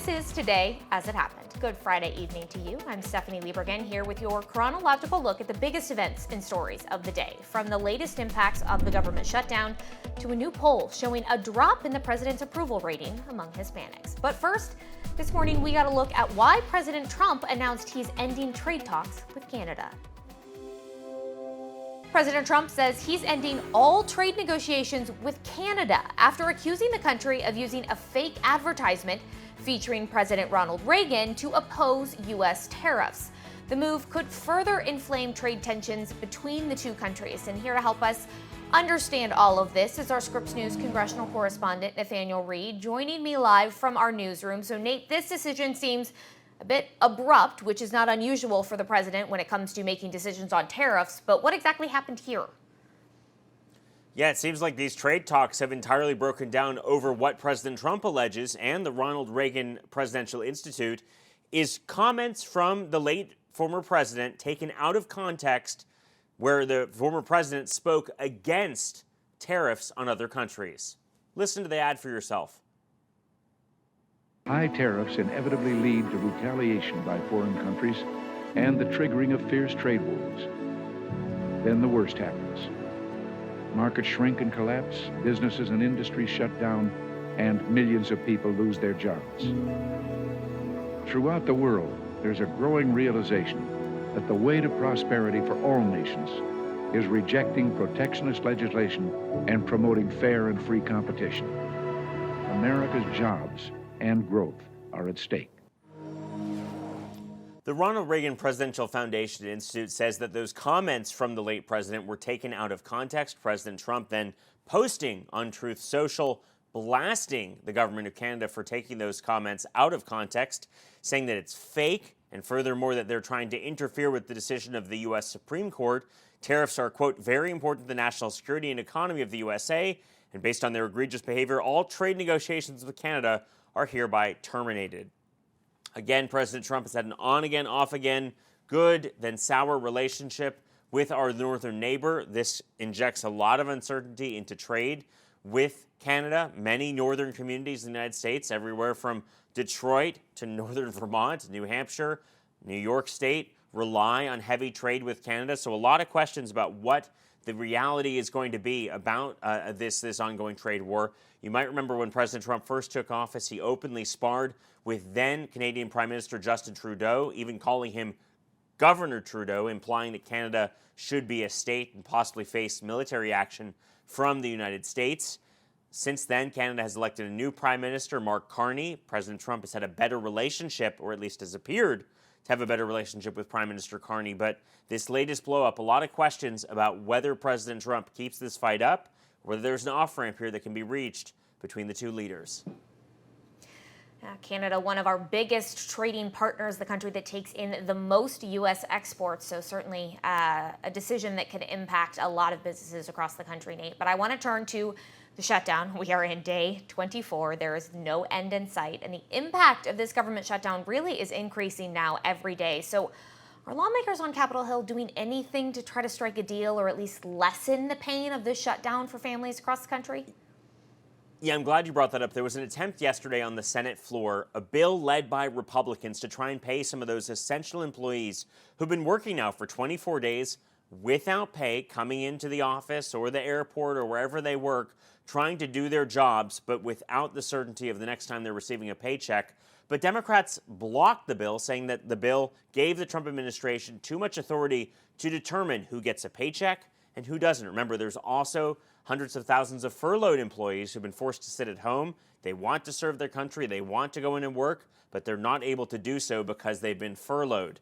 This is Today as It Happened. Good Friday evening to you. I'm Stephanie Liebergen here with your chronological look at the biggest events and stories of the day, from the latest impacts of the government shutdown to a new poll showing a drop in the president's approval rating among Hispanics. But first, this morning we got a look at why President Trump announced he's ending trade talks with Canada. President Trump says he's ending all trade negotiations with Canada after accusing the country of using a fake advertisement featuring President Ronald Reagan to oppose U.S. tariffs. The move could further inflame trade tensions between the two countries. And here to help us understand all of this is our Scripps News congressional correspondent, Nathaniel Reed, joining me live from our newsroom. So, Nate, this decision seems a bit abrupt, which is not unusual for the president when it comes to making decisions on tariffs. But what exactly happened here? Yeah, it seems like these trade talks have entirely broken down over what President Trump alleges and the Ronald Reagan Presidential Institute is comments from the late former president taken out of context, where the former president spoke against tariffs on other countries. Listen to the ad for yourself. High tariffs inevitably lead to retaliation by foreign countries and the triggering of fierce trade wars. Then the worst happens. Markets shrink and collapse, businesses and industries shut down, and millions of people lose their jobs. Throughout the world, there's a growing realization that the way to prosperity for all nations is rejecting protectionist legislation and promoting fair and free competition. America's jobs and growth are at stake. The Ronald Reagan Presidential Foundation Institute says that those comments from the late president were taken out of context. President Trump then posting on Truth Social, blasting the government of Canada for taking those comments out of context, saying that it's fake, and furthermore that they're trying to interfere with the decision of the U.S. Supreme Court. Tariffs are, quote, very important to the national security and economy of the USA, and based on their egregious behavior, all trade negotiations with Canada are hereby terminated. Again, President Trump has had an on-again, off-again, good then sour relationship with our northern neighbor. This injects a lot of uncertainty into trade with Canada. Many northern communities in the United States, everywhere from Detroit to northern Vermont, New Hampshire, New York State, rely on heavy trade with Canada. So a lot of questions about what the reality is going to be about this ongoing trade war. You might remember when President Trump first took office, he openly sparred with then Canadian Prime Minister Justin Trudeau, even calling him Governor Trudeau, implying that Canada should be a state and possibly face military action from the United States. Since then, Canada has elected a new Prime Minister, Mark Carney. President Trump has had a better relationship, or at least has appeared to have a better relationship with Prime Minister Carney. But this latest blow-up, a lot of questions about whether President Trump keeps this fight up, or whether there's an off-ramp here that can be reached between the two leaders. Canada, one of our biggest trading partners, the country that takes in the most U.S. exports, so certainly a decision that could impact a lot of businesses across the country, Nate. But I want to turn to the shutdown. We are in day 24. There is no end in sight, and the impact of this government shutdown really is increasing now every day. So are lawmakers on Capitol Hill doing anything to try to strike a deal or at least lessen the pain of this shutdown for families across the country? Yeah, I'm glad you brought that up. There was an attempt yesterday on the Senate floor, a bill led by Republicans to try and pay some of those essential employees who've been working now for 24 days without pay, coming into the office or the airport or wherever they work, trying to do their jobs, but without the certainty of the next time they're receiving a paycheck. But Democrats blocked the bill, saying that the bill gave the Trump administration too much authority to determine who gets a paycheck and who doesn't. Remember, there's also hundreds of thousands of furloughed employees who've been forced to sit at home. They want to serve their country, they want to go in and work, but they're not able to do so because they've been furloughed.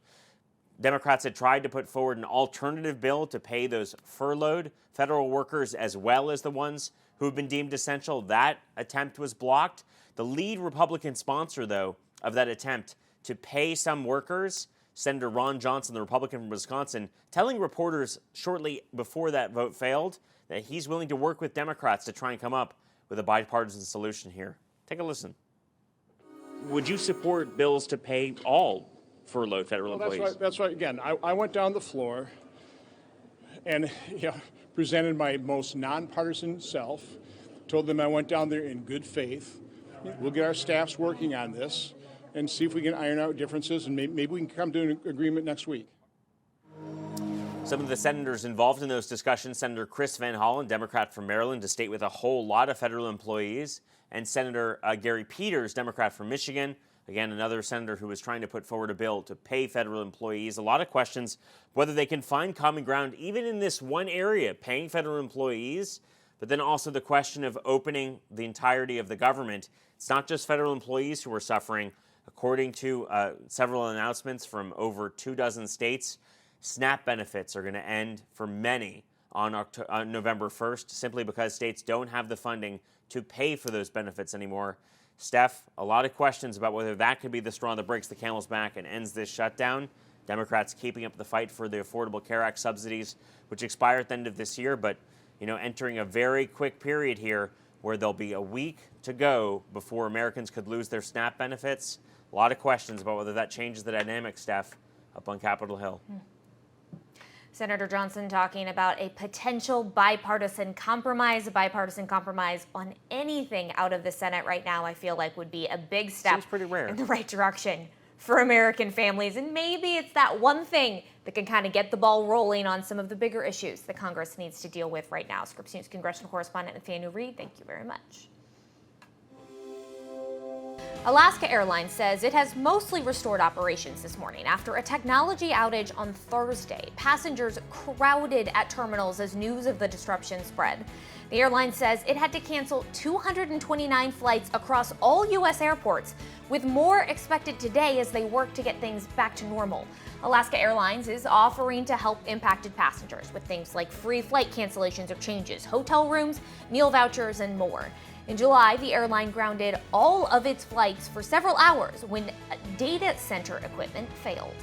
Democrats had tried to put forward an alternative bill to pay those furloughed federal workers as well as the ones who've been deemed essential. That attempt was blocked. The lead Republican sponsor, though, of that attempt to pay some workers, Senator Ron Johnson, the Republican from Wisconsin, telling reporters shortly before that vote failed that he's willing to work with Democrats to try and come up with a bipartisan solution here. Take a listen. Would you support bills to pay all furloughed federal employees? That's right. Again, I went down the floor and presented my most nonpartisan self, told them I went down there in good faith. We'll get our staffs working on this. and see if we can iron out differences, and maybe we can come to an agreement next week. Some of the senators involved in those discussions, Senator Chris Van Hollen, Democrat from Maryland, a state with a whole lot of federal employees, and Senator Gary Peters, Democrat from Michigan, again, another senator who was trying to put forward a bill to pay federal employees. A lot of questions whether they can find common ground even in this one area, paying federal employees, but then also the question of opening the entirety of the government. It's not just federal employees who are suffering. According to several announcements from over 24 states, SNAP benefits are going to end for many on November 1st, simply because states don't have the funding to pay for those benefits anymore. Steph, a lot of questions about whether that could be the straw that breaks the camel's back and ends this shutdown. Democrats keeping up the fight for the Affordable Care Act subsidies, which expire at the end of this year, but entering a very quick period here where there'll be a week to go before Americans could lose their SNAP benefits. A lot of questions about whether that changes the dynamic, Steph, up on Capitol Hill. Senator Johnson talking about a potential bipartisan compromise on anything out of the Senate right now, I feel like would be a big step Seems pretty rare. in the right direction for American families. And maybe it's that one thing that can kind of get the ball rolling on some of the bigger issues that Congress needs to deal with right now. Scripps News congressional correspondent Nathaniel Reed, thank you very much. Alaska Airlines says it has mostly restored operations this morning after a technology outage on Thursday. Passengers crowded at terminals as news of the disruption spread. The airline says it had to cancel 229 flights across all U.S. airports, with more expected today as they work to get things back to normal. Alaska Airlines is offering to help impacted passengers with things like free flight cancellations or changes, hotel rooms, meal vouchers, and more. In July, the airline grounded all of its flights for several hours when data center equipment failed.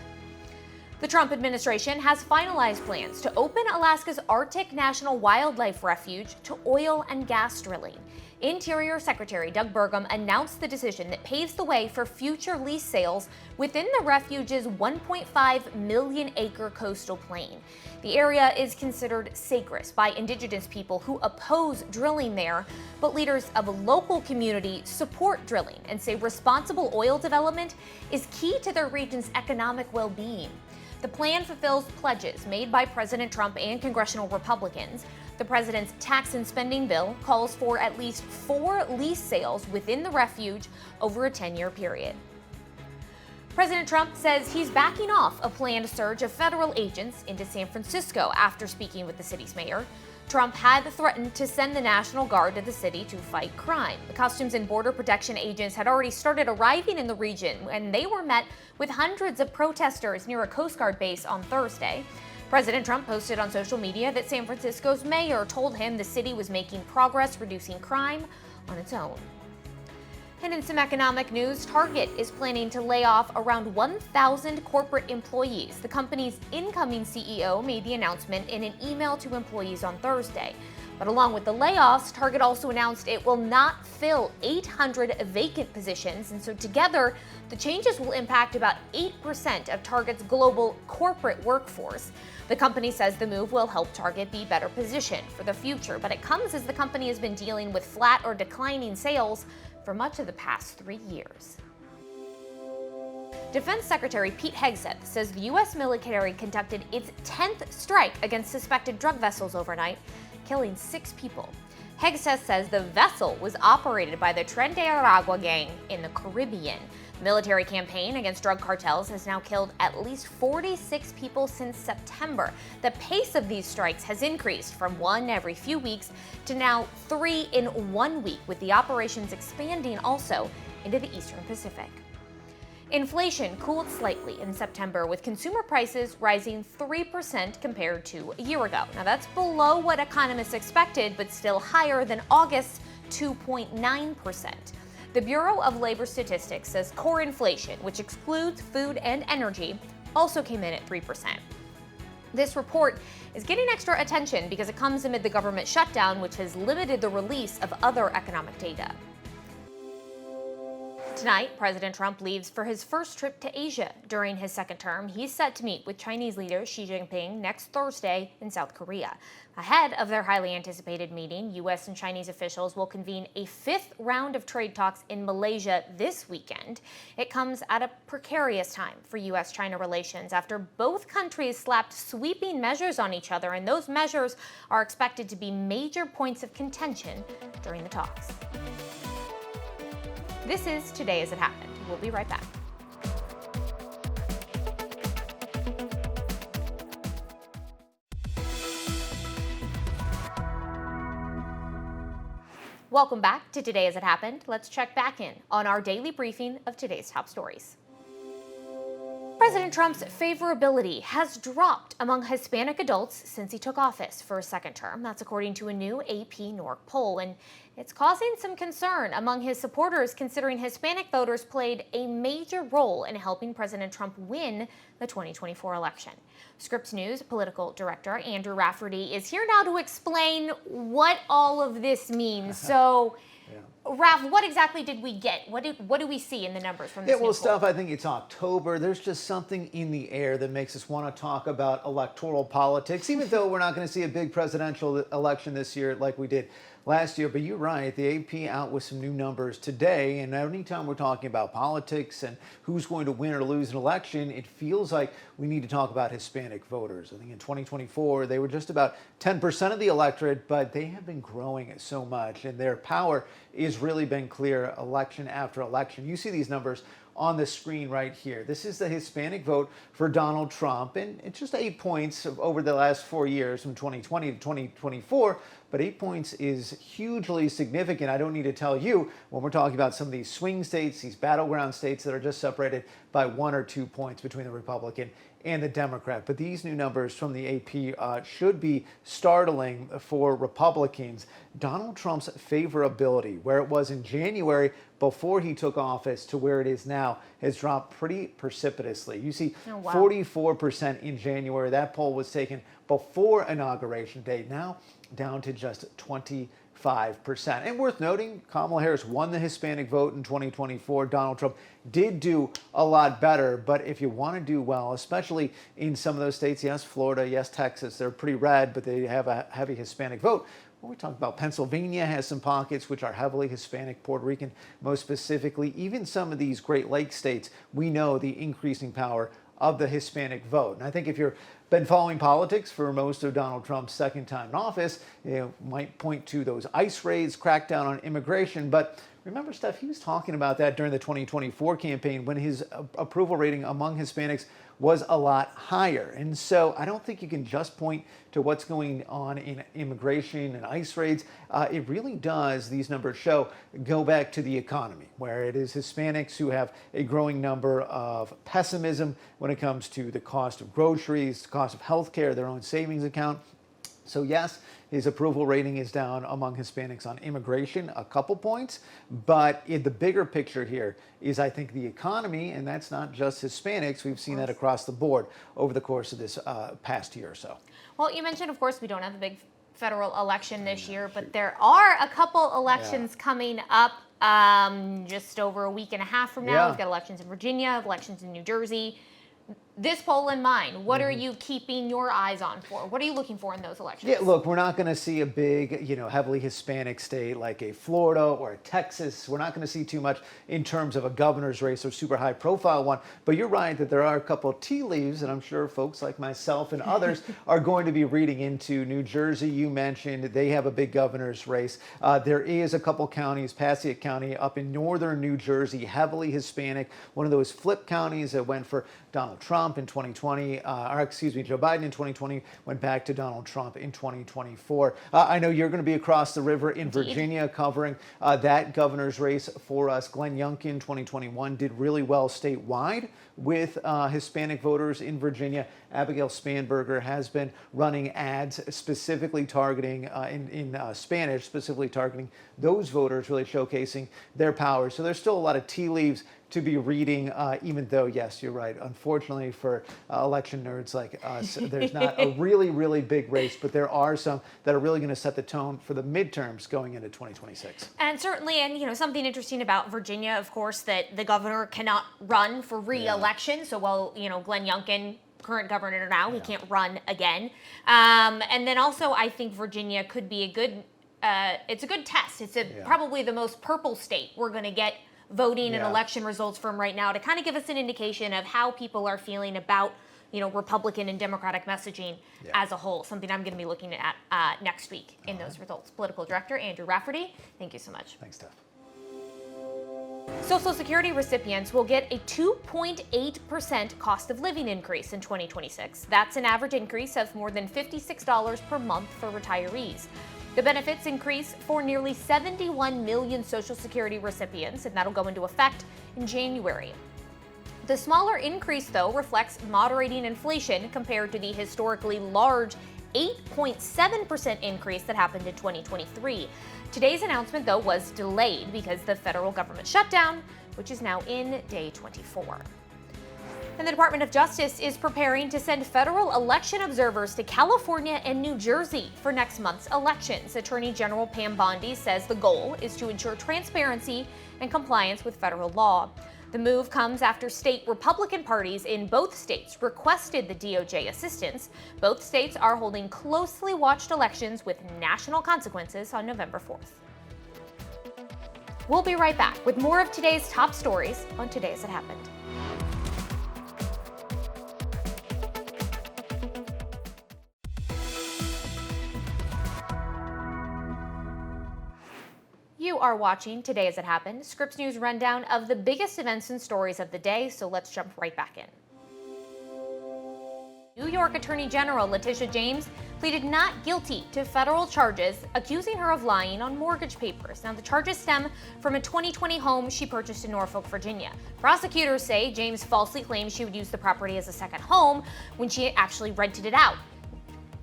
The Trump administration has finalized plans to open Alaska's Arctic National Wildlife Refuge to oil and gas drilling. Interior Secretary Doug Burgum announced the decision that paves the way for future lease sales within the refuge's 1.5 million acre coastal plain. The area is considered sacred by indigenous people who oppose drilling there, but leaders of a local community support drilling and say responsible oil development is key to their region's economic well-being. The plan fulfills pledges made by President Trump and congressional Republicans. The president's tax and spending bill calls for at least 4 lease sales within the refuge over a 10-year period. President Trump says he's backing off a planned surge of federal agents into San Francisco after speaking with the city's mayor. Trump had threatened to send the National Guard to the city to fight crime. The Customs and Border Protection agents had already started arriving in the region, and they were met with hundreds of protesters near a Coast Guard base on Thursday. President Trump posted on social media that San Francisco's mayor told him the city was making progress reducing crime on its own. And in some economic news, Target is planning to lay off around 1,000 corporate employees. The company's incoming CEO made the announcement in an email to employees on Thursday. But along with the layoffs, Target also announced it will not fill 800 vacant positions. And so together, the changes will impact about 8% of Target's global corporate workforce. The company says the move will help Target be better positioned for the future, but it comes as the company has been dealing with flat or declining sales for much of the past 3 years. Defense Secretary Pete Hegseth says the U.S. military conducted its 10th strike against suspected drug vessels overnight, killing 6 people. Hegseth says the vessel was operated by the Tren de Aragua gang in the Caribbean. The military campaign against drug cartels has now killed at least 46 people since September. The pace of these strikes has increased from 1 every few weeks to now 3 in 1 week, with the operations expanding also into the Eastern Pacific. Inflation cooled slightly in September, with consumer prices rising 3% compared to a year ago. Now that's below what economists expected, but still higher than August's 2.9%. The Bureau of Labor Statistics says core inflation, which excludes food and energy, also came in at 3%. This report is getting extra attention because it comes amid the government shutdown, which has limited the release of other economic data. Tonight, President Trump leaves for his first trip to Asia. During his second term, he's set to meet with Chinese leader Xi Jinping next Thursday in South Korea. Ahead of their highly anticipated meeting, U.S. and Chinese officials will convene a fifth round of trade talks in Malaysia this weekend. It comes at a precarious time for U.S.-China relations after both countries slapped sweeping measures on each other, and those measures are expected to be major points of contention during the talks. This is Today As It Happened. We'll be right back. Welcome back to Today As It Happened. Let's check back in on our daily briefing of today's top stories. President Trump's favorability has dropped among Hispanic adults since he took office for a second term. That's according to a new AP NORC poll, and it's causing some concern among his supporters, considering Hispanic voters played a major role in helping President Trump win the 2024 election. Scripps News political director Andrew Rafferty is here now to explain what all of this means. So, Ralph, what exactly did we get? What do we see in the numbers from this new poll? Steph, I think it's October. There's just something in the air that makes us want to talk about electoral politics, even though we're not going to see a big presidential election this year like we did last year. But you're right, the AP out with some new numbers today, and anytime we're talking about politics and who's going to win or lose an election, it feels like we need to talk about Hispanic voters. I think in 2024, they were just about 10% of the electorate, but they have been growing so much, and their power is really been clear election after election. You see these numbers on the screen right here. This is the Hispanic vote for Donald Trump, and it's just 8 points over the last 4 years from 2020 to 2024, but 8 points is hugely significant. I don't need to tell you when we're talking about some of these swing states, these battleground states that are just separated by 1 or 2 points between the Republican and the Democrat. But these new numbers from the AP should be startling for Republicans. Donald Trump's favorability, where it was in January before he took office to where it is now, has dropped pretty precipitously. You see 44% in January. That poll was taken before Inauguration Day, now down to just 25%. And worth noting, Kamala Harris won the Hispanic vote in 2024. Donald Trump did do a lot better, but if you want to do well, especially in some of those states, yes, Florida, yes, Texas, they're pretty red, but they have a heavy Hispanic vote. When we talk about Pennsylvania has some pockets which are heavily Hispanic, Puerto Rican, most specifically, even some of these Great Lakes states, we know the increasing power of the Hispanic vote. And I think if you've been following politics for most of Donald Trump's second time in office, you might point to those ICE raids, crackdown on immigration. But remember, Steph, he was talking about that during the 2024 campaign when his approval rating among Hispanics was a lot higher. And so I don't think you can just point to what's going on in immigration and ICE raids. It really does, these numbers show, go back to the economy, where it is Hispanics who have a growing number of pessimism when it comes to the cost of groceries, the cost of healthcare, their own savings account. So yes, his approval rating is down among Hispanics on immigration, a couple points, but in the bigger picture here is, I think, the economy, and that's not just Hispanics. We've seen that across the board over the course of this past year or so. Well, you mentioned, of course, we don't have a big federal election this year, but there are a couple elections coming up just over a week and a half from now. We've got elections in Virginia, elections in New Jersey. This poll in mind, what are you keeping your eyes on for? What are you looking for in those elections? Yeah, look, we're not going to see a big, heavily Hispanic state like a Florida or a Texas. We're not going to see too much in terms of a governor's race or super high profile one. But you're right that there are a couple of tea leaves, and I'm sure folks like myself and others are going to be reading into. New Jersey, you mentioned, they have a big governor's race. There is a couple counties, Passaic County up in northern New Jersey, heavily Hispanic, one of those flip counties that went for Donald Trump in 2020, Joe Biden in 2020, went back to Donald Trump in 2024. I know you're going to be across the river in Virginia covering that governor's race for us. Glenn Youngkin, 2021, did really well statewide with Hispanic voters in Virginia. Abigail Spanberger has been running ads specifically targeting, in Spanish, specifically targeting those voters, really showcasing their power. So there's still a lot of tea leaves to be reading, even though, yes, you're right. Unfortunately for election nerds like us, there's not a really, really big race, but there are some that are really going to set the tone for the midterms going into 2026. And certainly, and something interesting about Virginia, of course, that the governor cannot run for re-election. So while, Glenn Youngkin, current governor now, he can't run again. And then also, I think Virginia could be a good, it's a good test. It's probably the most purple state we're going to get voting and election results from right now to kind of give us an indication of how people are feeling about Republican and Democratic messaging as a whole, something I'm going to be looking at next week in those results. Political Director Andrew Rafferty, thank you so much. Thanks, Steph. Social Security recipients will get a 2.8% cost of living increase in 2026. That's an average increase of more than $56 per month for retirees. The benefits increase for nearly 71 million Social Security recipients, and that'll go into effect in January. The smaller increase, though, reflects moderating inflation compared to the historically large 8.7% increase that happened in 2023. Today's announcement, though, was delayed because the federal government shutdown, which is now in day 24. And the Department of Justice is preparing to send federal election observers to California and New Jersey for next month's elections. Attorney General Pam Bondi says the goal is to ensure transparency and compliance with federal law. The move comes after state Republican parties in both states requested the DOJ assistance. Both states are holding closely watched elections with national consequences on November 4th. We'll be right back with more of today's top stories on Today As It Happened. You are watching Today As It Happened, Scripps News rundown of the biggest events and stories of the day, so let's jump right back in. New York Attorney General Letitia James pleaded not guilty to federal charges accusing her of lying on mortgage papers. Now, the charges stem from a 2020 home she purchased in Norfolk, Virginia. Prosecutors say James falsely claimed she would use the property as a second home when she actually rented it out.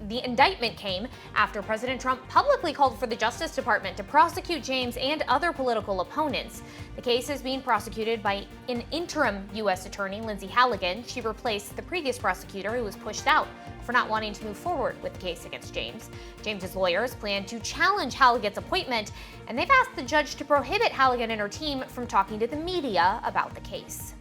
The indictment came after President Trump publicly called for the Justice Department to prosecute James and other political opponents. The case is being prosecuted by an interim U.S. attorney, Lindsay Halligan. She replaced the previous prosecutor who was pushed out for not wanting to move forward with the case against James. James's lawyers plan to challenge Halligan's appointment, and they've asked the judge to prohibit Halligan and her team from talking to the media about the case.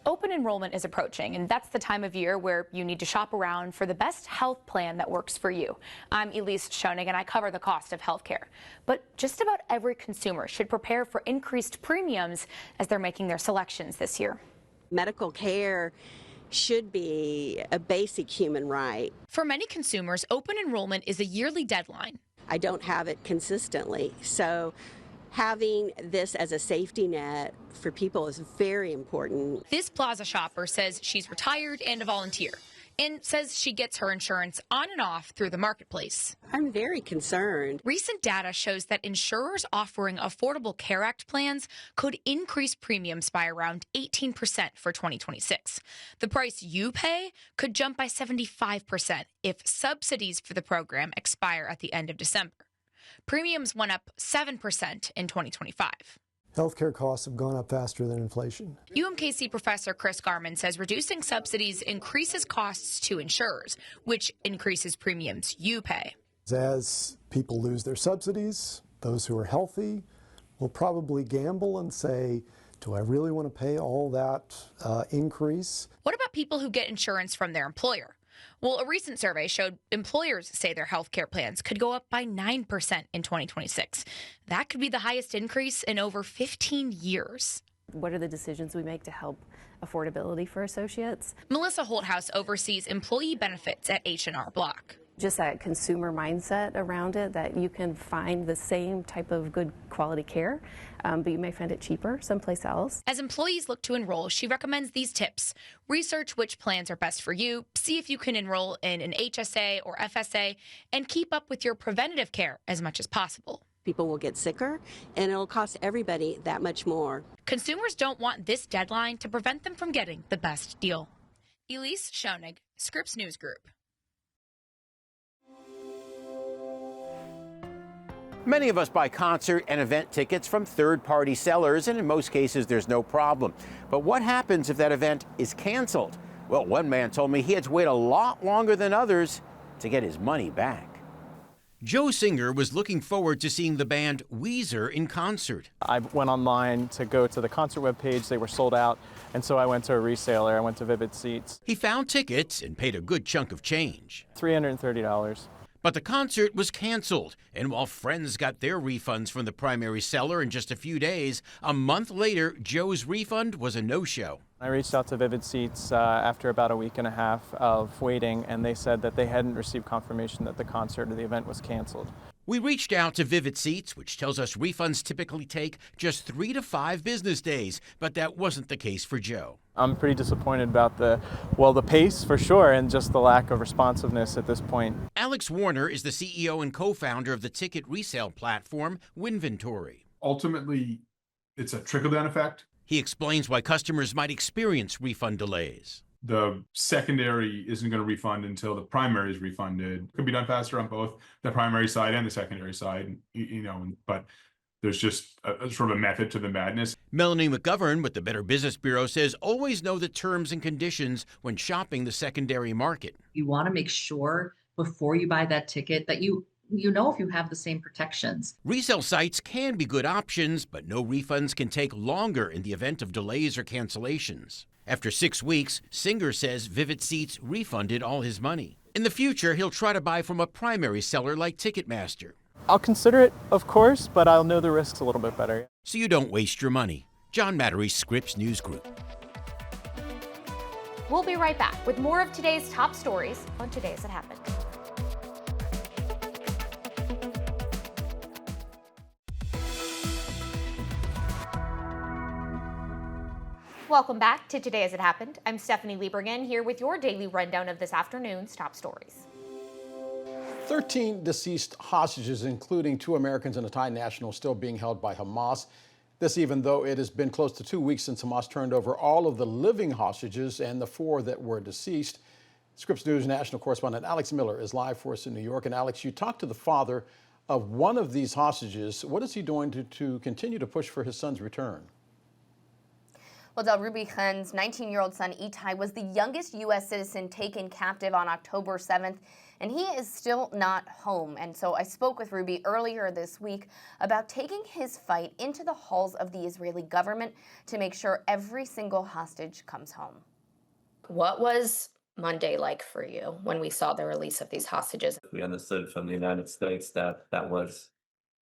Open enrollment is approaching, and that's the time of year where you need to shop around for the best health plan that works for you. I'm Elise Schoenig, and I cover the cost of healthcare. But just about every consumer should prepare for increased premiums as they're making their selections this year. Medical care should be a basic human right. For many consumers, open enrollment is a yearly deadline. I don't have it consistently, so having this as a safety net for people is very important. This plaza shopper says she's retired and a volunteer, and says she gets her insurance on and off through the marketplace. I'm very concerned. Recent data shows that insurers offering Affordable Care Act plans could increase premiums by around 18% for 2026. The price you pay could jump by 75% if subsidies for the program expire at the end of December. Premiums went up 7% in 2025. Healthcare costs have gone up faster than inflation. UMKC professor Chris Garman says reducing subsidies increases costs to insurers, which increases premiums you pay. As people lose their subsidies, those who are healthy will probably gamble and say, do I really want to pay all that increase? What about people who get insurance from their employer? Well, a recent survey showed employers say their health care plans could go up by 9% in 2026. That could be the highest increase in over 15 years. What are the decisions we make to help affordability for associates? Melissa Holthouse oversees employee benefits at H&R Block. Just that consumer mindset around it, that you can find the same type of good quality care, but you may find it cheaper someplace else. As employees look to enroll, she recommends these tips. Research which plans are best for you, see if you can enroll in an HSA or FSA, and keep up with your preventative care as much as possible. People will get sicker, and it'll cost everybody that much more. Consumers don't want this deadline to prevent them from getting the best deal. Elise Schoenig, Scripps News Group. Many of us buy concert and event tickets from third-party sellers, and in most cases, there's no problem. But what happens if that event is canceled? Well, one man told me he had to wait a lot longer than others to get his money back. Joe Singer was looking forward to seeing the band Weezer in concert. I went online to go to the concert webpage. They were sold out, and so I went to a reseller. I went to Vivid Seats. He found tickets and paid a good chunk of change. $330. But the concert was canceled, and while friends got their refunds from the primary seller in just a few days, a month later, Joe's refund was a no-show. I reached out to Vivid Seats after about a week and a half of waiting, and they said that they hadn't received confirmation that the concert or the event was canceled. We reached out to Vivid Seats, which tells us refunds typically take just 3 to 5 business days, but that wasn't the case for Joe. I'm pretty disappointed about the pace for sure, and just the lack of responsiveness at this point. Alex Warner is the CEO and co-founder of the ticket resale platform Winventory. Ultimately, it's a trickle-down effect. He explains why customers might experience refund delays. The secondary isn't going to refund until the primary is refunded. It could be done faster on both the primary side and the secondary side, but there's just a sort of a method to the madness. Melanie McGovern with the Better Business Bureau says always know the terms and conditions when shopping the secondary market. You want to make sure before you buy that ticket that you know if you have the same protections. Resale sites can be good options, but no refunds can take longer in the event of delays or cancellations. After 6 weeks, Singer says Vivid Seats refunded all his money. In the future, he'll try to buy from a primary seller like Ticketmaster. I'll consider it, of course, but I'll know the risks a little bit better. So you don't waste your money. John Mattery, Scripps News Group. We'll be right back with more of today's top stories on Today As It Happened. Welcome back to Today As It Happened. I'm Stephanie Liebergen here with your daily rundown of this afternoon's top stories. 13 deceased hostages, including 2 Americans and a Thai national, still being held by Hamas. This even though it has been close to 2 weeks since Hamas turned over all of the living hostages and the 4 that were deceased. Scripps News national correspondent Alex Miller is live for us in New York. And Alex, you talked to the father of one of these hostages. What is he doing to continue to push for his son's return? Well, Del Ruby Khan's 19-year-old son Itai was the youngest U.S. citizen taken captive on October 7th, and he is still not home. And so I spoke with Ruby earlier this week about taking his fight into the halls of the Israeli government to make sure every single hostage comes home. What was Monday like for you when we saw the release of these hostages? We understood from the United States that that was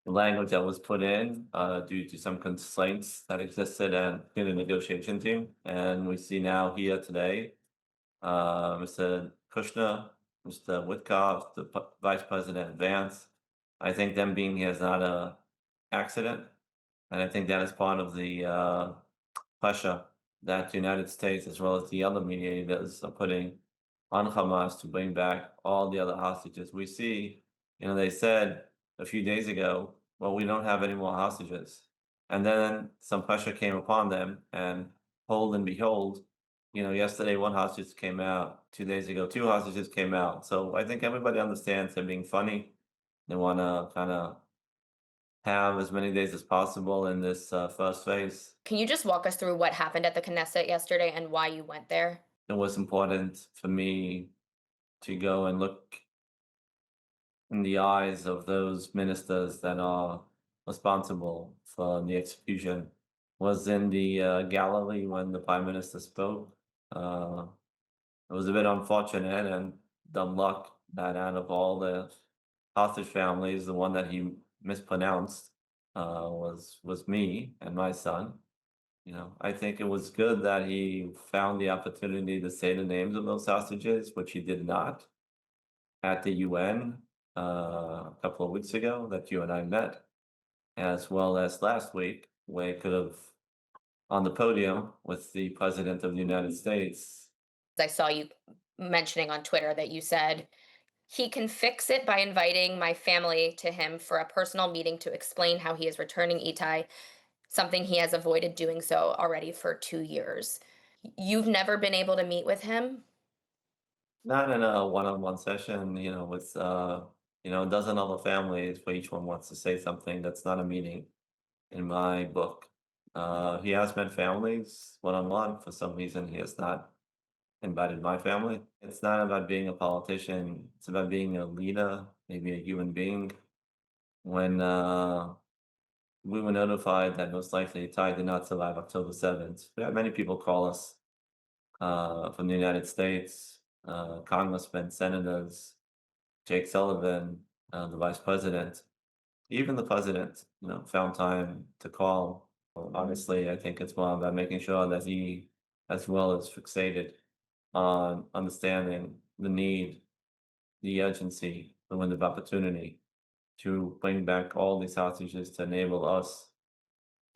the language that was put in due to some constraints that existed in the negotiation team. And we see now here today, Mr. Kushner, Mr. Witkoff, the Vice President Vance. I think them being here is not an accident. And I think that is part of the pressure that the United States, as well as the other mediators, are putting on Hamas to bring back all the other hostages. We see, they said a few days ago, well, we don't have any more hostages. And then some pressure came upon them, and hold and behold, yesterday 1 hostage came out, 2 days ago 2 hostages came out. So I think everybody understands they're being funny. They want to kind of have as many days as possible in this first phase. Can you just walk us through what happened at the Knesset yesterday and why you went there? It was important for me to go and look in the eyes of those ministers that are responsible for the execution. Was in the gallery when the Prime Minister spoke. It was a bit unfortunate and dumb luck that out of all the hostage families, the one that he mispronounced was me and my son. I think it was good that he found the opportunity to say the names of those hostages, which he did not at the UN a couple of weeks ago that you and I met, as well as last week, where he could have on the podium with the President of the United States. I saw you mentioning on Twitter that you said he can fix it by inviting my family to him for a personal meeting to explain how he is returning Itai, something he has avoided doing so already for 2 years. You've never been able to meet with him? Not in a one-on-one session, with a dozen other families where each one wants to say something. That's not a meeting in my book. He has met families one-on-one. For some reason, he has not invited my family. It's not about being a politician. It's about being a leader, maybe a human being. When we were notified that most likely Ty did not survive October 7th, we had many people call us from the United States, congressmen, senators, Jake Sullivan, the vice president, even the president, found time to call. Well, obviously, I think it's more about making sure that he, as well, is fixated on understanding the need, the urgency, the window of opportunity to bring back all these hostages to enable us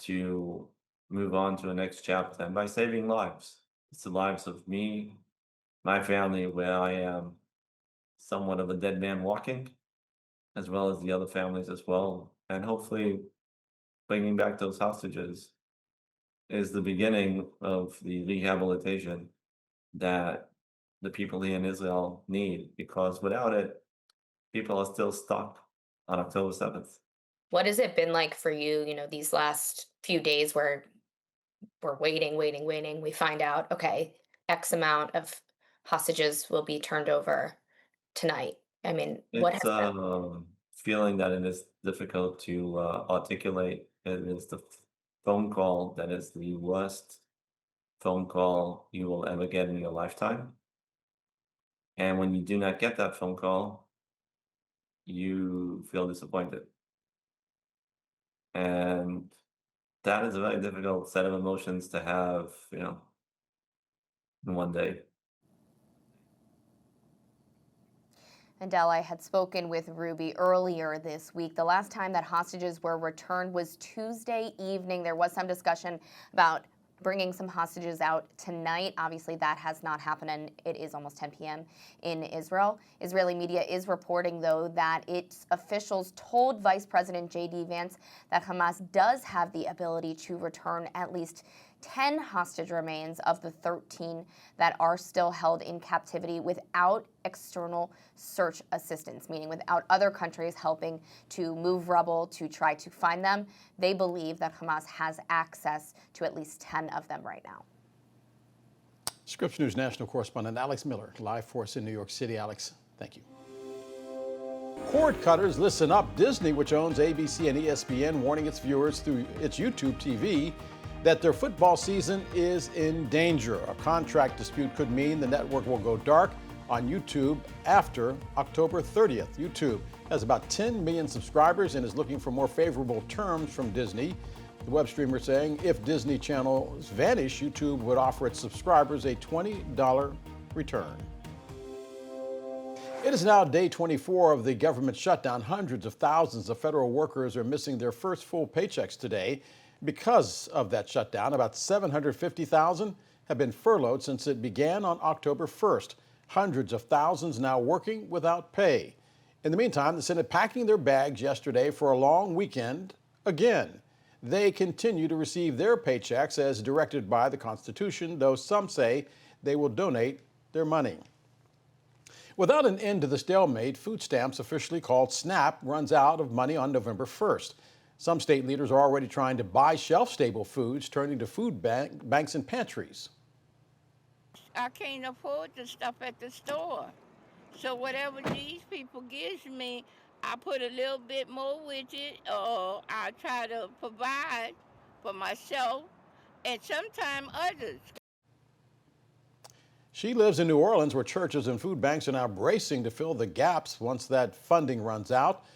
to move on to the next chapter. And by saving lives, it's the lives of me, my family, where I am somewhat of a dead man walking, as well as the other families as well. And hopefully bringing back those hostages is the beginning of the rehabilitation that the people here in Israel need, because without it, people are still stuck on October 7th. What has it been like for you, these last few days where we're waiting, waiting, waiting? We find out, okay, X amount of hostages will be turned over tonight. I mean, what It's has that? a feeling that it is difficult to articulate. It is the phone call that is the worst phone call you will ever get in your lifetime. And when you do not get that phone call, you feel disappointed. And that is a very difficult set of emotions to have, in one day. Adele, I had spoken with Ruby earlier this week. The last time that hostages were returned was Tuesday evening. There was some discussion about bringing some hostages out tonight. Obviously, that has not happened, and it is almost 10 p.m. in Israel. Israeli media is reporting, though, that its officials told Vice President J.D. Vance that Hamas does have the ability to return at least 10 hostage remains of the 13 that are still held in captivity without external search assistance, meaning without other countries helping to move rubble to try to find them. They believe that Hamas has access to at least 10 of them right now. Scripps News national correspondent Alex Miller, live for us in New York City. Alex, thank you. Cord cutters, listen up. Disney, which owns ABC and ESPN, warning its viewers through its YouTube TV that their football season is in danger. A contract dispute could mean the network will go dark on YouTube after October 30th. YouTube has about 10 million subscribers and is looking for more favorable terms from Disney. The web streamer saying if Disney channels vanish, YouTube would offer its subscribers a $20 return. It is now day 24 of the government shutdown. Hundreds of thousands of federal workers are missing their first full paychecks today. Because of that shutdown, about 750,000 have been furloughed since it began on October 1st. Hundreds of thousands now working without pay. In the meantime, the Senate packing their bags yesterday for a long weekend again. They continue to receive their paychecks as directed by the Constitution, though some say they will donate their money. Without an end to the stalemate, food stamps, officially called SNAP, runs out of money on November 1st. Some state leaders are already trying to buy shelf-stable foods, turning to food banks and pantries. I can't afford the stuff at the store. So whatever these people gives me, I put a little bit more with it, or I try to provide for myself and sometimes others. She lives in New Orleans, where churches and food banks are now bracing to fill the gaps once that funding runs out.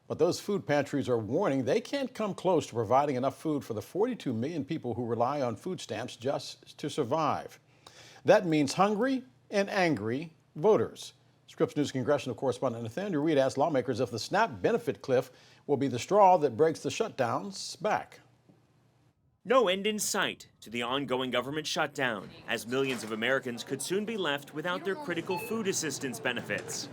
But those food pantries are warning they can't come close to providing enough food for the 42 million people who rely on food stamps just to survive. That means hungry and angry voters. Scripps News congressional correspondent Nathaniel Reed asked lawmakers if the SNAP benefit cliff will be the straw that breaks the shutdown's back. No end in sight to the ongoing government shutdown, as millions of Americans could soon be left without their critical food assistance benefits.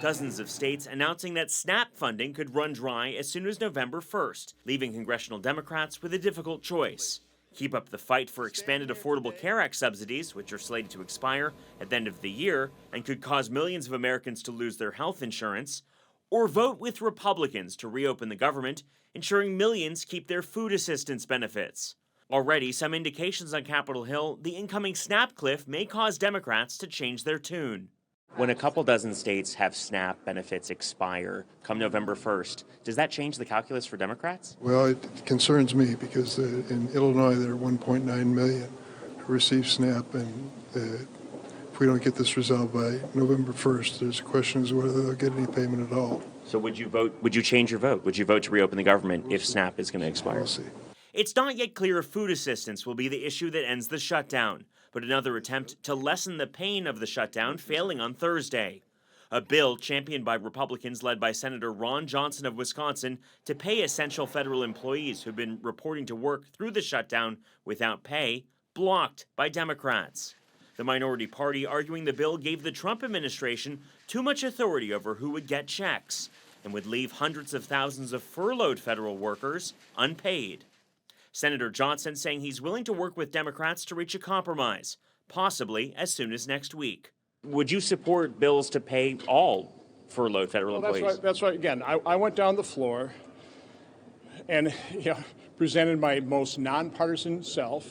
Dozens of states announcing that SNAP funding could run dry as soon as November 1st, leaving congressional Democrats with a difficult choice. Keep up the fight for expanded Affordable Care Act subsidies, which are slated to expire at the end of the year and could cause millions of Americans to lose their health insurance, Or vote with Republicans to reopen the government, ensuring millions keep their food assistance benefits. Already, some indications on Capitol Hill, the incoming SNAP cliff may cause Democrats to change their tune. When a couple dozen states have SNAP benefits expire come November 1st, does that change the calculus for Democrats? Well, it concerns me because in Illinois there are 1.9 million who receive SNAP, and if we don't get this resolved by November 1st, there's a question as to whether they'll get any payment at all. So would you change your vote? Would you vote to reopen the government if SNAP is going to expire? We'll see. It's not yet clear if food assistance will be the issue that ends the shutdown, but another attempt to lessen the pain of the shutdown failing on Thursday. A bill championed by Republicans led by Senator Ron Johnson of Wisconsin to pay essential federal employees who've been reporting to work through the shutdown without pay, blocked by Democrats. The minority party arguing the bill gave the Trump administration too much authority over who would get checks and would leave hundreds of thousands of furloughed federal workers unpaid. Senator Johnson saying he's willing to work with Democrats to reach a compromise, possibly as soon as next week. Would you support bills to pay all furloughed federal employees? That's right. Again, I went down the floor and presented my most nonpartisan self,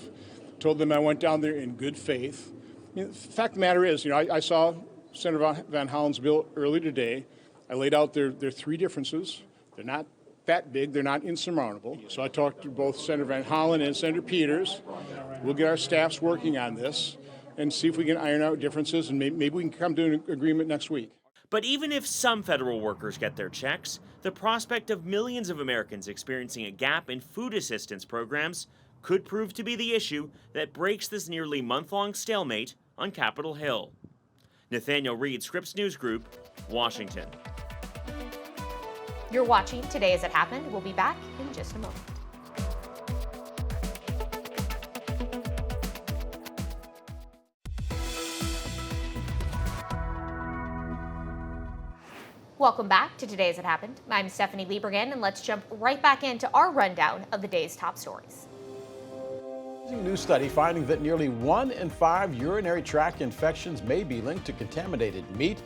told them I went down there in good faith. The fact of the matter is, I saw Senator Van Hollen's bill earlier today. I laid out their three differences. They're not that big, they're not insurmountable. So I talked to both Senator Van Hollen and Senator Peters. We'll get our staffs working on this and see if we can iron out differences, and maybe we can come to an agreement next week. But even if some federal workers get their checks, the prospect of millions of Americans experiencing a gap in food assistance programs could prove to be the issue that breaks this nearly month-long stalemate on Capitol Hill. Nathaniel Reed, Scripps News Group, Washington. You're watching Today As It Happened. We'll be back in just a moment. Welcome back to Today As It Happened. I'm Stephanie Liebergan, and let's jump right back into our rundown of the day's top stories. A new study finding that nearly 1 in 5 urinary tract infections may be linked to contaminated meat.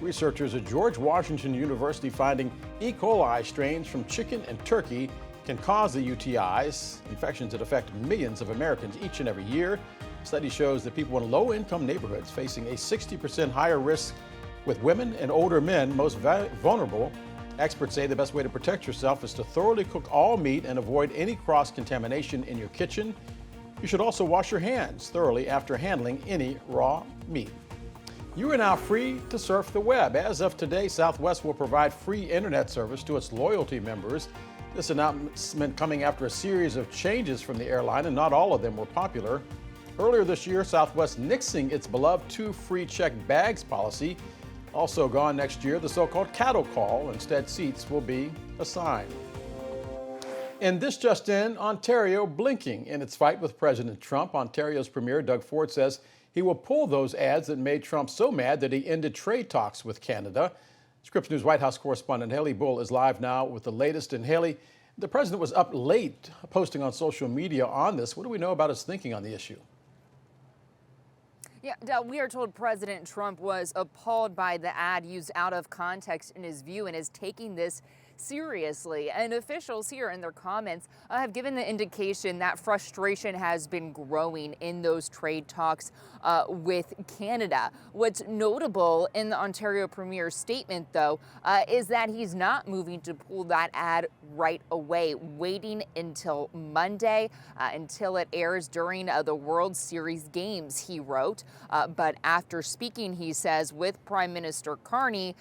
Researchers at George Washington University finding E. coli strains from chicken and turkey can cause the UTIs, infections that affect millions of Americans each and every year. The study shows that people in low-income neighborhoods facing a 60% higher risk, with women and older men most vulnerable. Experts say the best way to protect yourself is to thoroughly cook all meat and avoid any cross-contamination in your kitchen. You should also wash your hands thoroughly after handling any raw meat. You are now free to surf the web. As of today, Southwest will provide free internet service to its loyalty members. This announcement coming after a series of changes from the airline, and not all of them were popular. Earlier this year, Southwest nixing its beloved 2 free checked bags policy. Also gone next year, the so-called cattle call. Instead, seats will be assigned. And this just in, Ontario blinking in its fight with President Trump. Ontario's Premier Doug Ford says he will pull those ads that made Trump so mad that he ended trade talks with Canada. Scripps News White House correspondent Haley Bull is live now with the latest. And Haley, the president was up late posting on social media on this. What do we know about his thinking on the issue? Yeah, Del, we are told President Trump was appalled by the ad used out of context in his view and is taking this seriously. And officials here in their comments have given the indication that frustration has been growing in those trade talks with Canada. What's notable in the Ontario Premier's statement, though, is that he's not moving to pull that ad right away, waiting until Monday, until it airs during the World Series games, he wrote. But after speaking, he says, with Prime Minister Carney,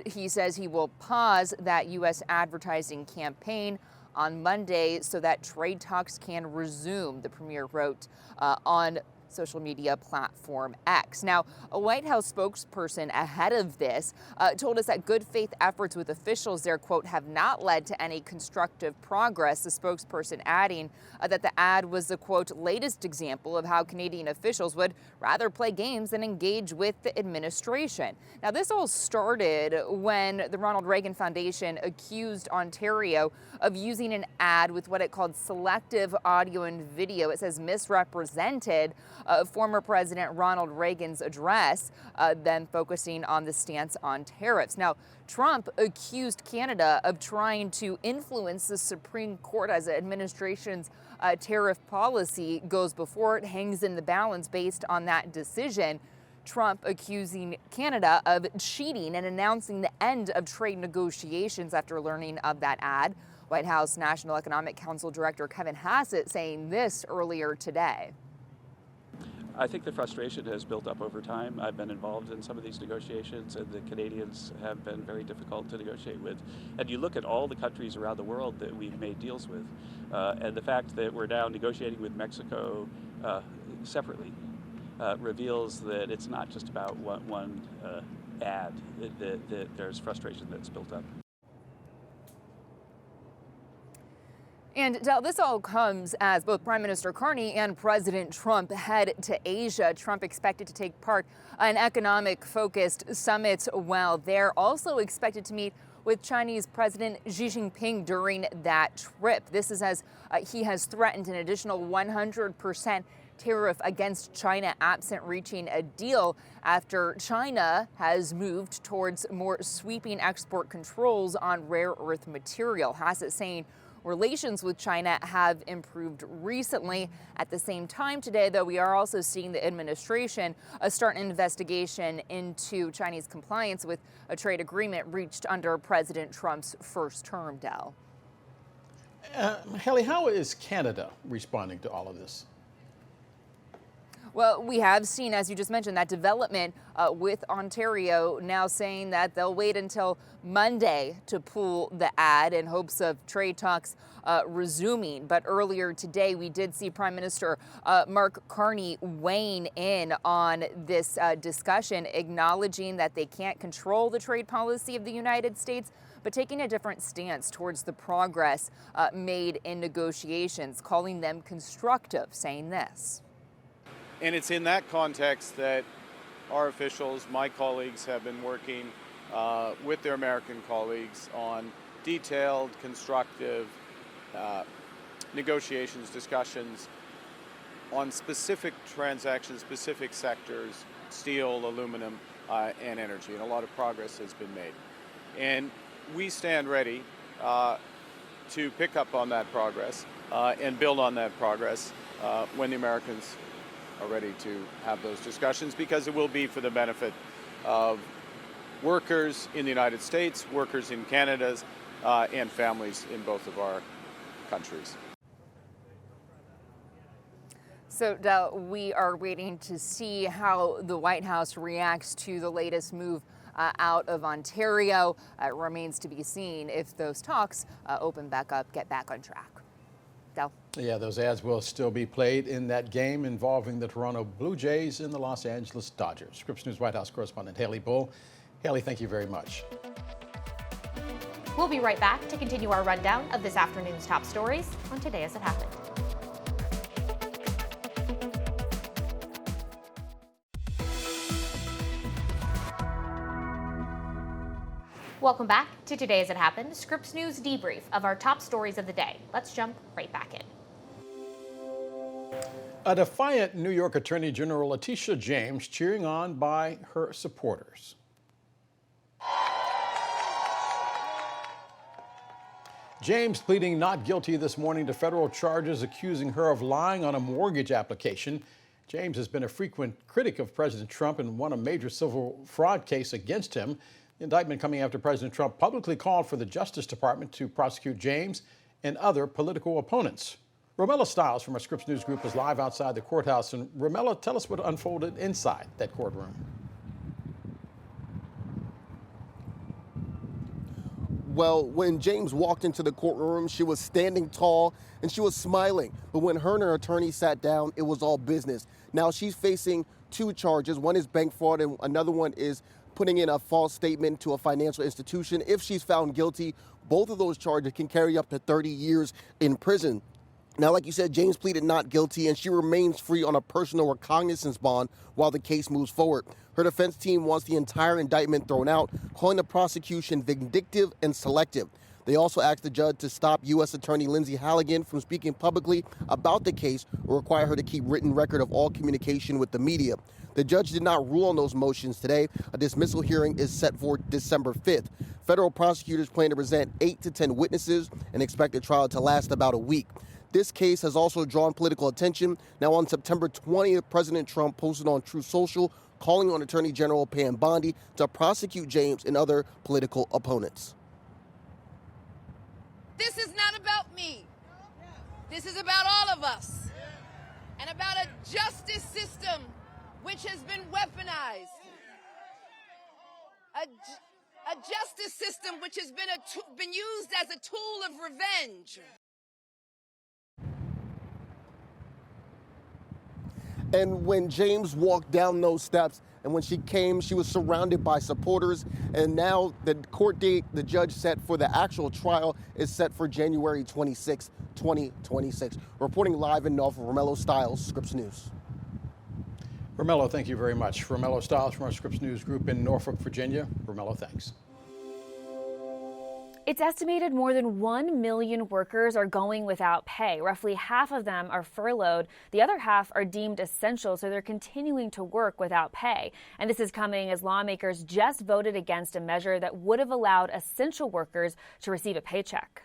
he says he will pause that U.S. advertising campaign on Monday so that trade talks can resume, the Premier wrote on social media platform X. Now, a White House spokesperson ahead of this told us that good faith efforts with officials there, quote, have not led to any constructive progress. The spokesperson adding that the ad was the, quote, latest example of how Canadian officials would rather play games than engage with the administration. Now, this all started when the Ronald Reagan Foundation accused Ontario of using an ad with what it called selective audio and video. It says misrepresented former President Ronald Reagan's address, then focusing on the stance on tariffs. Now, Trump accused Canada of trying to influence the Supreme Court as the administration's tariff policy goes before it, hangs in the balance based on that decision. Trump accusing Canada of cheating and announcing the end of trade negotiations after learning of that ad. White House National Economic Council Director Kevin Hassett saying this earlier today. I think the frustration has built up over time. I've been involved in some of these negotiations, and the Canadians have been very difficult to negotiate with. And you look at all the countries around the world that we've made deals with, and the fact that we're now negotiating with Mexico separately reveals that it's not just about one ad, that there's frustration that's built up. And this all comes as both Prime Minister Carney and President Trump head to Asia. Trump expected to take part in economic-focused summits while there. Also expected to meet with Chinese President Xi Jinping during that trip. This is as he has threatened an additional 100% tariff against China absent reaching a deal after China has moved towards more sweeping export controls on rare earth material. Hassett saying relations with China have improved recently. At the same time today, though, we are also seeing the administration start an investigation into Chinese compliance with a trade agreement reached under President Trump's first term, Dell. Haley, how is Canada responding to all of this? Well, we have seen, as you just mentioned, that development with Ontario now saying that they'll wait until Monday to pull the ad in hopes of trade talks resuming. But earlier today, we did see Prime Minister Mark Carney weighing in on this discussion, acknowledging that they can't control the trade policy of the United States, but taking a different stance towards the progress made in negotiations, calling them constructive, saying this. And it's in that context that our officials, my colleagues, have been working with their American colleagues on detailed, constructive negotiations, discussions on specific transactions, specific sectors, steel, aluminum, and energy. And a lot of progress has been made. And we stand ready to pick up on that progress and build on that progress when the Americans are ready to have those discussions, because it will be for the benefit of workers in the United States, workers in Canada, and families in both of our countries. So we are waiting to see how the White House reacts to the latest move out of Ontario. It remains to be seen if those talks open back up, get back on track. Del. Yeah, those ads will still be played in that game involving the Toronto Blue Jays and the Los Angeles Dodgers. Scripps News White House correspondent Haley Bull. Haley, thank you very much. We'll be right back to continue our rundown of this afternoon's top stories on Today As It Happened. Welcome back to Today As It Happened, Scripps News debrief of our top stories of the day. Let's jump right back in. A defiant New York Attorney General Letitia James cheering on by her supporters. James pleading not guilty this morning to federal charges accusing her of lying on a mortgage application. James has been a frequent critic of President Trump and won a major civil fraud case against him. The indictment coming after President Trump publicly called for the Justice Department to prosecute James and other political opponents. Romella Stiles from our Scripps News Group is live outside the courthouse. And Romella, tell us what unfolded inside that courtroom. Well, when James walked into the courtroom, she was standing tall and she was smiling. But when her and her attorney sat down, it was all business. Now she's facing two charges. One is bank fraud and another one is putting in a false statement to a financial institution. If she's found guilty, both of those charges can carry up to 30 years in prison. Now, like you said, James pleaded not guilty, and she remains free on a personal recognizance bond while the case moves forward. Her defense team wants the entire indictment thrown out, calling the prosecution vindictive and selective. They also asked the judge to stop U.S. Attorney Lindsay Halligan from speaking publicly about the case or require her to keep written record of all communication with the media. The judge did not rule on those motions today. A dismissal hearing is set for December 5th. Federal prosecutors plan to present 8 to 10 witnesses and expect the trial to last about a week. This case has also drawn political attention. Now, on September 20th, President Trump posted on Truth Social calling on Attorney General Pam Bondi to prosecute James and other political opponents. This is not about me. This is about all of us and about a justice system which has been weaponized. A justice system which has been used as a tool of revenge. And when James walked down those steps and when she came, she was surrounded by supporters. And now the court date the judge set for the actual trial is set for January 26, 2026. Reporting live in Norfolk, Romello Stiles, Scripps News. Romello, thank you very much. Romello Stiles from our Scripps News Group in Norfolk, Virginia. Romello, thanks. It's estimated more than 1 million workers are going without pay. Roughly half of them are furloughed. The other half are deemed essential, so they're continuing to work without pay. And this is coming as lawmakers just voted against a measure that would have allowed essential workers to receive a paycheck.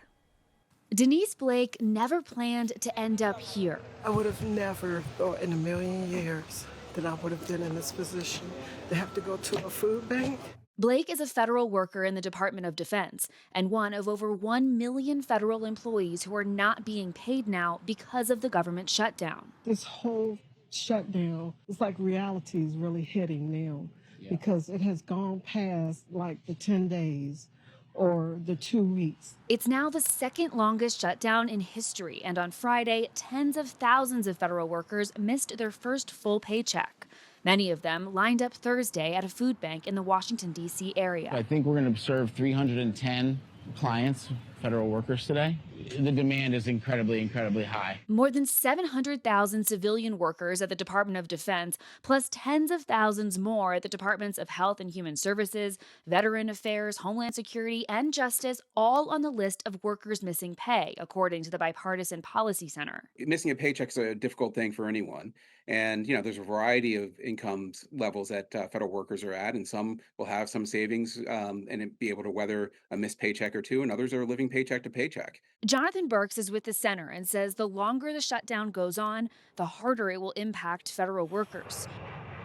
Denise Blake never planned to end up here. I would have never thought in a million years that I would have been in this position to have to go to a food bank. Blake is a federal worker in the Department of Defense and one of over 1 million federal employees who are not being paid now because of the government shutdown. This whole shutdown, it's like reality is really hitting now because it has gone past like the 10 days or the 2 weeks. It's now the second longest shutdown in history, and on Friday, tens of thousands of federal workers missed their first full paycheck. Many of them lined up Thursday at a food bank in the Washington, D.C. area. I think we're going to serve 310 clients, federal workers today. The demand is incredibly high. More than 700,000 civilian workers at the Department of Defense, plus tens of thousands more at the Departments of Health and Human Services, Veteran Affairs, Homeland Security, and Justice, all on the list of workers missing pay, according to the Bipartisan Policy Center. Missing a paycheck is a difficult thing for anyone. And, there's a variety of income levels that federal workers are at, and some will have some savings and be able to weather a missed paycheck or two, and others are living paycheck to paycheck. Jonathan Burks is with the center and says the longer the shutdown goes on, the harder it will impact federal workers.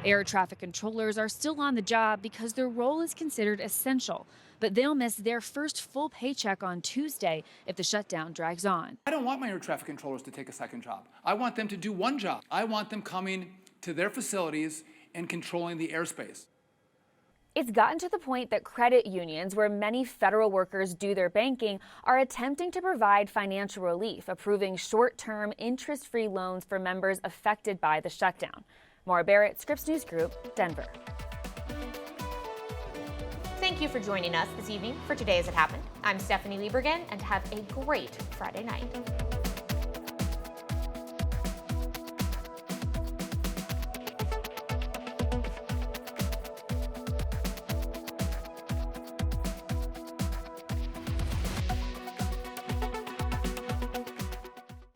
Air traffic controllers are still on the job because their role is considered essential, but they'll miss their first full paycheck on Tuesday if the shutdown drags on. I don't want my air traffic controllers to take a second job. I want them to do one job. I want them coming to their facilities and controlling the airspace. It's gotten to the point that credit unions, where many federal workers do their banking, are attempting to provide financial relief, approving short-term, interest-free loans for members affected by the shutdown. Maura Barrett, Scripps News Group, Denver. Thank you for joining us this evening for Today As It Happened. I'm Stephanie Liebergen, and have a great Friday night.